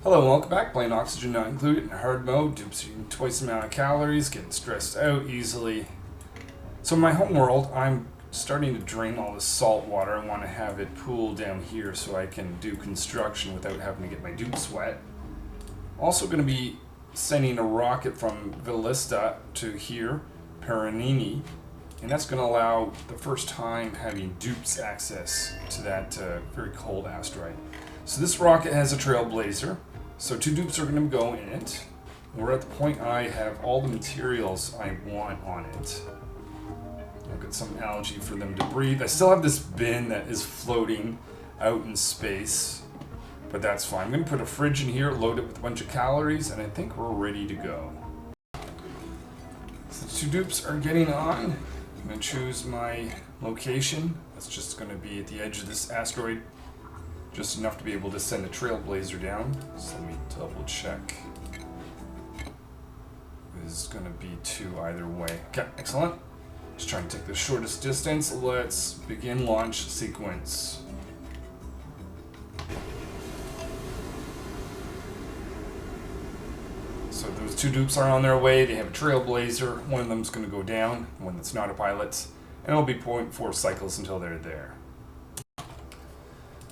Hello and welcome back. Playing Oxygen Not Included in hard mode. Dupes eating twice the amount of calories, getting stressed out easily. So in my home world, I'm starting to drain all this salt water. I want to have it pool down here so I can do construction without having to get my dupes wet. Also going to be sending a rocket from Villista to here, Perenini, and that's going to allow the first time having dupes access to that very cold asteroid. So this rocket has a trailblazer. So two dupes are going to go in it. We're at the point I have all the materials I want on it. I'll get some algae for them to breathe. I still have this bin that is floating out in space, but that's fine. I'm going to put a fridge in here, load it with a bunch of calories, and I think we're ready to go. So the two dupes are getting on. I'm going to choose my location. That's just going to be at the edge of this asteroid. Just enough to be able to send a trailblazer down. So let me double check. This is going to be 2 either way. Okay, excellent. Just trying to take the shortest distance. Let's begin launch sequence. So those two dupes are on their way. They have a trailblazer. One of them's going to go down, one that's not a pilot. And it'll be 0.4 cycles until they're there.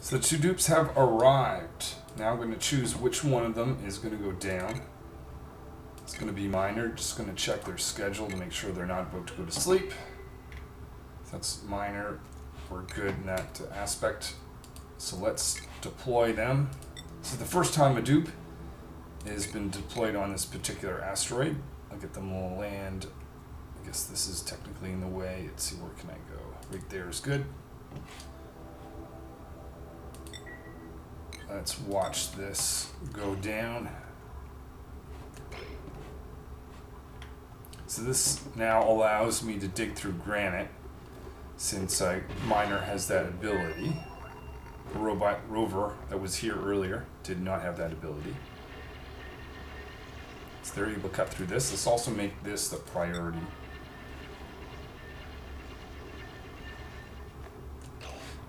So the two dupes have arrived. Now I'm going to choose which one of them is going to go down. It's going to be Miner. Just going to check their schedule to make sure they're not about to go to sleep. That's Miner. We're good in that aspect. So let's deploy them. This is the first time a dupe has been deployed on this particular asteroid. I'll get them to land. I guess this is technically in the way. Let's see, where can I go? Right there is good. Let's watch this go down. So this now allows me to dig through granite, since Miner has that ability. The rover that was here earlier did not have that ability. So they're able to cut through this. Let's also make this the priority.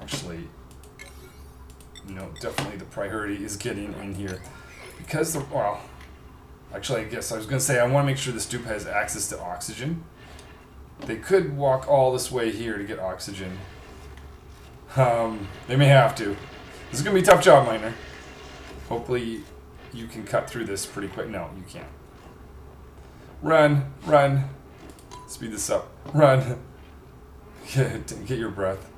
Actually, no, definitely the priority is getting in here. Because actually I guess I was going to say I want to make sure this dupe has access to oxygen. They could walk all this way here to get oxygen. They may have to. This is going to be a tough job, Miner. Hopefully you can cut through this pretty quick. No, you can't. Run, run. Speed this up. Run. Get your breath.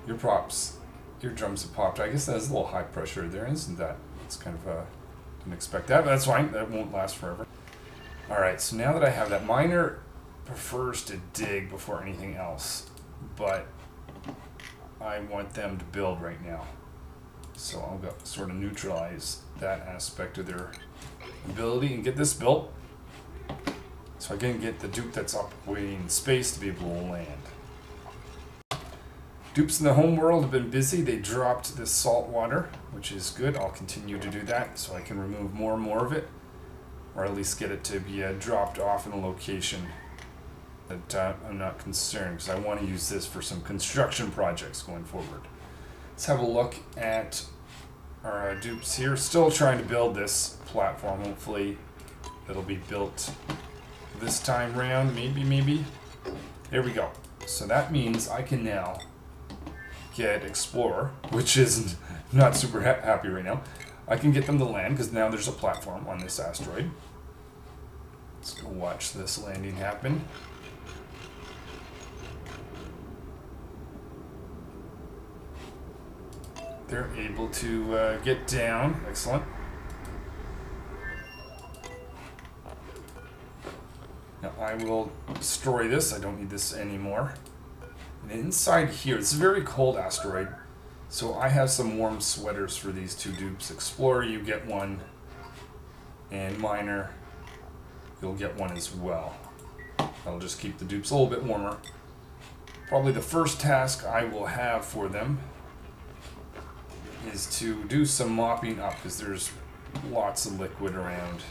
Your props. Your drums have popped. I guess that's a little high pressure there, isn't that? It's kind of, didn't expect that, but that's fine. That won't last forever. Alright, so now that I have that, Miner prefers to dig before anything else, but I want them to build right now. So I'll go sort of neutralize that aspect of their ability and get this built, so I can get the dupe that's up waiting in space to be able to land. Dupes in the home world have been busy. They dropped this salt water, which is good. I'll continue to do that so I can remove more and more of it, or at least get it to be dropped off in a location that I'm not concerned, because I want to use this for some construction projects going forward. Let's have a look at our dupes here. Still trying to build this platform. Hopefully it'll be built this time round. Maybe. There we go. So that means I can now get Explorer, which is not super happy right now. I can get them to land because now there's a platform on this asteroid. Let's go watch this landing happen. They're able to get down. Excellent. Now I will destroy this. I don't need this anymore. And inside here, it's a very cold asteroid, so I have some warm sweaters for these two dupes. Explorer, you get one, and Miner, you'll get one as well. That'll just keep the dupes a little bit warmer. Probably the first task I will have for them is to do some mopping up, because there's lots of liquid around.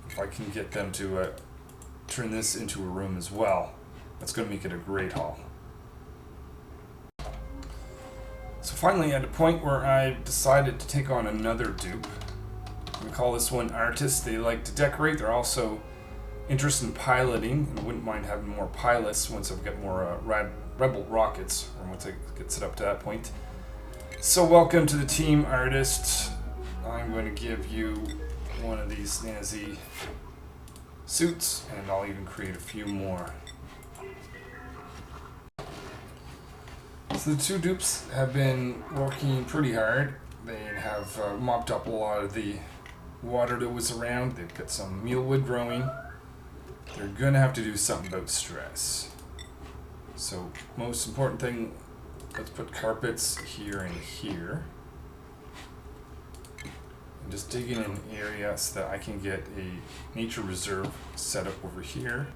If I can get them to turn this into a room as well, that's going to make it a great hall. So finally at a point where I decided to take on another dupe. We call this one Artist. They like to decorate. They're also interested in piloting and wouldn't mind having more pilots once I've got more Rebel rockets, or once I get set up to that point. So welcome to the team, Artist. I'm going to give you one of these snazzy suits, and I'll even create a few more. So the two dupes have been working pretty hard. They have mopped up a lot of the water that was around. They've got some mealwood growing. They're going to have to do something about stress. So most important thing, let's put carpets here and here. And just dig in an area so that I can get a nature reserve set up over here.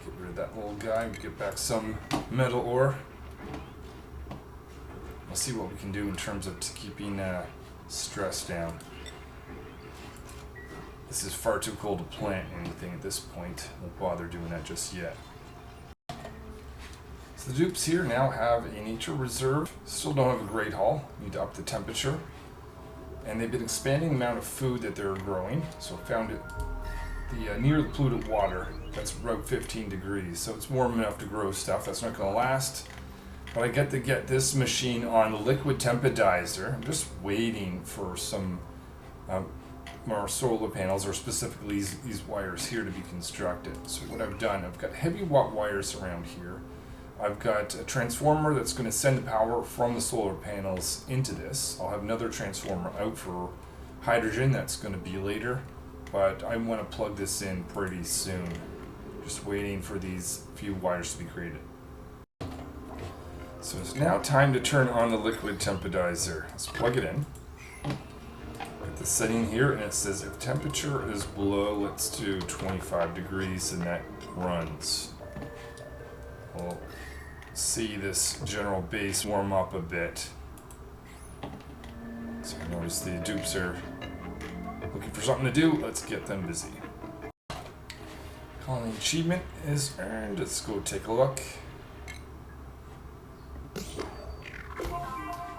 Get rid of that little guy, get back some metal ore. We'll see what we can do in terms of keeping stress down. This is far too cold to plant anything at this point. Won't bother doing that just yet. So the dupes here now have a nature reserve. Still don't have a great haul. Need to up the temperature. And they've been expanding the amount of food that they're growing. So I found it near the polluted water. That's about 15 degrees. So it's warm enough to grow stuff. That's not going to last. But I get to get this machine on the liquid tempedizer. I'm just waiting for some more solar panels, or specifically these wires here, to be constructed. So what I've done, I've got heavy watt wires around here. I've got a transformer that's going to send the power from the solar panels into this. I'll have another transformer out for hydrogen. That's going to be later, but I want to plug this in pretty soon. Just waiting for these few wires to be created. So it's now time to turn on the liquid tempedizer. Let's plug it in. Got the setting here, and it says if temperature is below, let's do 25 degrees, and that runs. We'll see this general base warm up a bit. So notice the dupes are looking for something to do. Let's get them busy. Colony achievement is earned. Let's go take a look.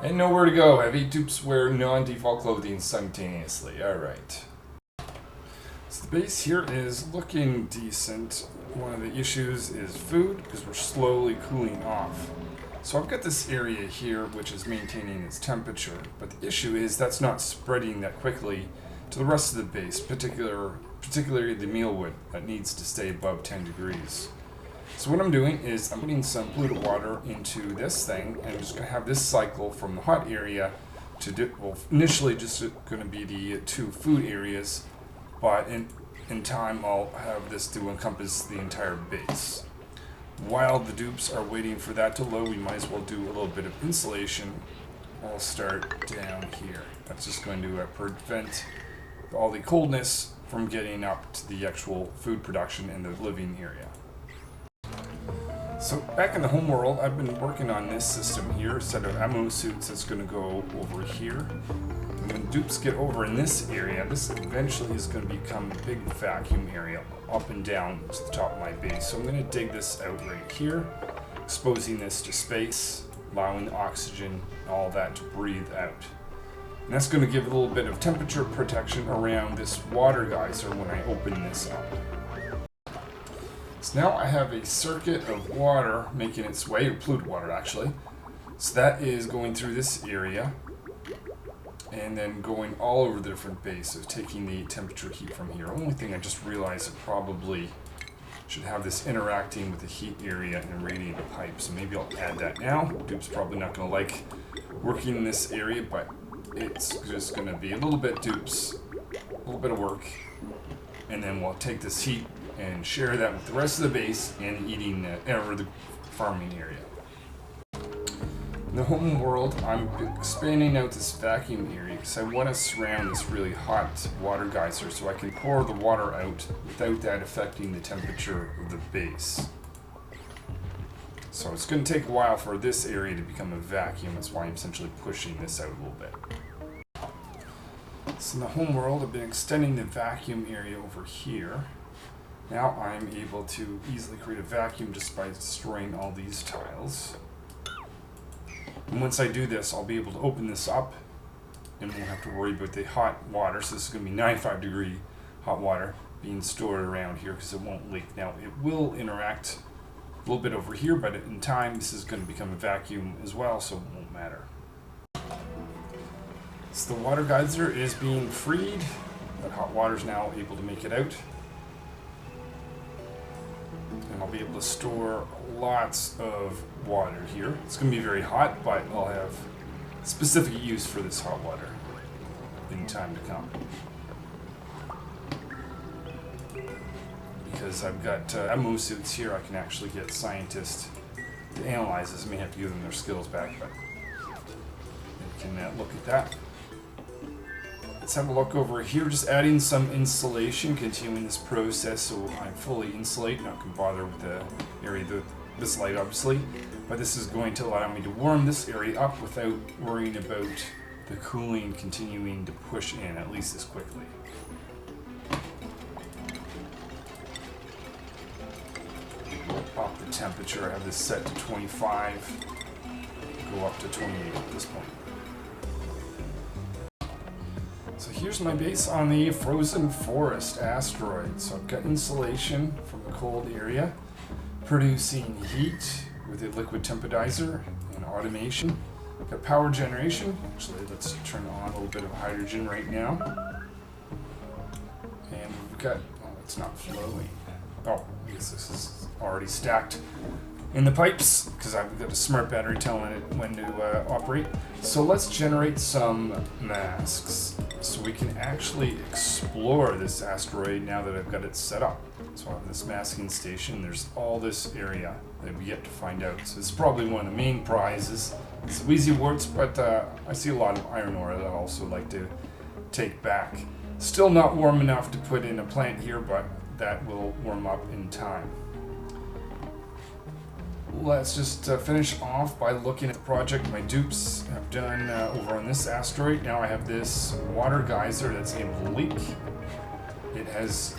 And nowhere to go. Have 8 dupes wear non-default clothing simultaneously. Alright. So the base here is looking decent. One of the issues is food, because we're slowly cooling off. So I've got this area here which is maintaining its temperature, but the issue is that's not spreading that quickly to the rest of the base, particularly the mealwood that needs to stay above 10 degrees. So what I'm doing is I'm putting some polluted water into this thing, and I'm just going to have this cycle from the hot area to initially just going to be the 2 food areas, but in time I'll have this to encompass the entire base. While the dupes are waiting for that to load, we might as well do a little bit of insulation. I'll start down here. That's just going to prevent all the coldness from getting up to the actual food production in the living area. So back in the home world, I've been working on this system here, a set of ammo suits that's going to go over here. And when dupes get over in this area, this eventually is going to become a big vacuum area up and down to the top of my base. So I'm going to dig this out right here, exposing this to space, allowing the oxygen, all that to breathe out. And that's going to give a little bit of temperature protection around this water geyser when I open this up. So now I have a circuit of water making its way, or polluted water actually. So that is going through this area and then going all over the different base, so taking the temperature heat from here. Only thing I just realized, it probably should have this interacting with the heat area and radiator pipe, so maybe I'll add that now. Dupe's probably not going to like working in this area, but it's just going to be a little bit dupes, a little bit of work, and then we'll take this heat and share that with the rest of the base and eating or the farming area. In the home world, I'm expanding out this vacuum area because I want to surround this really hot water geyser so I can pour the water out without that affecting the temperature of the base. So it's going to take a while for this area to become a vacuum. That's why I'm essentially pushing this out a little bit. So in the home world, I've been extending the vacuum area over here. Now I'm able to easily create a vacuum just by destroying all these tiles. And once I do this, I'll be able to open this up and won't have to worry about the hot water. So this is going to be 95-degree hot water being stored around here because it won't leak. Now it will interact a little bit over here, but in time this is going to become a vacuum as well, so it won't matter. So the water geyser is being freed. That hot water is now able to make it out. And I'll be able to store lots of water here. It's going to be very hot, but I'll have specific use for this hot water in time to come. Because I've got MO suits here, I can actually get scientists to analyze this. I may have to give them their skills back, but we can look at that. Let's have a look over here, just adding some insulation, continuing this process so I'm fully insulated, not going to bother with the area, this light obviously, but this is going to allow me to warm this area up without worrying about the cooling continuing to push in, at least as quickly. Up the temperature, I have this set to 25, go up to 28 at this point. So here's my base on the Frozen Forest Astroid. So I've got insulation from a cold area, producing heat with a liquid temporizer and automation. I've got power generation. Actually, let's turn on a little bit of hydrogen right now. And we've got, oh, it's not flowing. Oh, I guess this is already stacked in the pipes because I've got a smart battery telling it when to operate. So let's generate some masks so we can actually explore this asteroid now that I've got it set up. So I have this masking station. There's all this area that we yet to find out. So it's probably one of the main prizes. It's Wheezy Warts, but I see a lot of iron ore that I also like to take back. Still not warm enough to put in a plant here, but that will warm up in time. Let's just finish off by looking at the project my dupes have done over on this asteroid. Now I have this water geyser that's able to leak. It has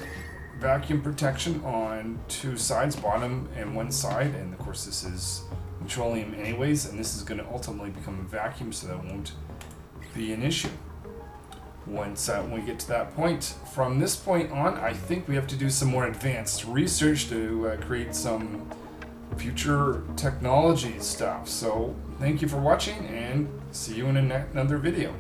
vacuum protection on two sides, bottom and one side, and of course this is petroleum anyways, and this is going to ultimately become a vacuum, so that won't be an issue once when we get to that point. From this point on, I think we have to do some more advanced research to create some future technology stuff. So thank you for watching, and see you in another video.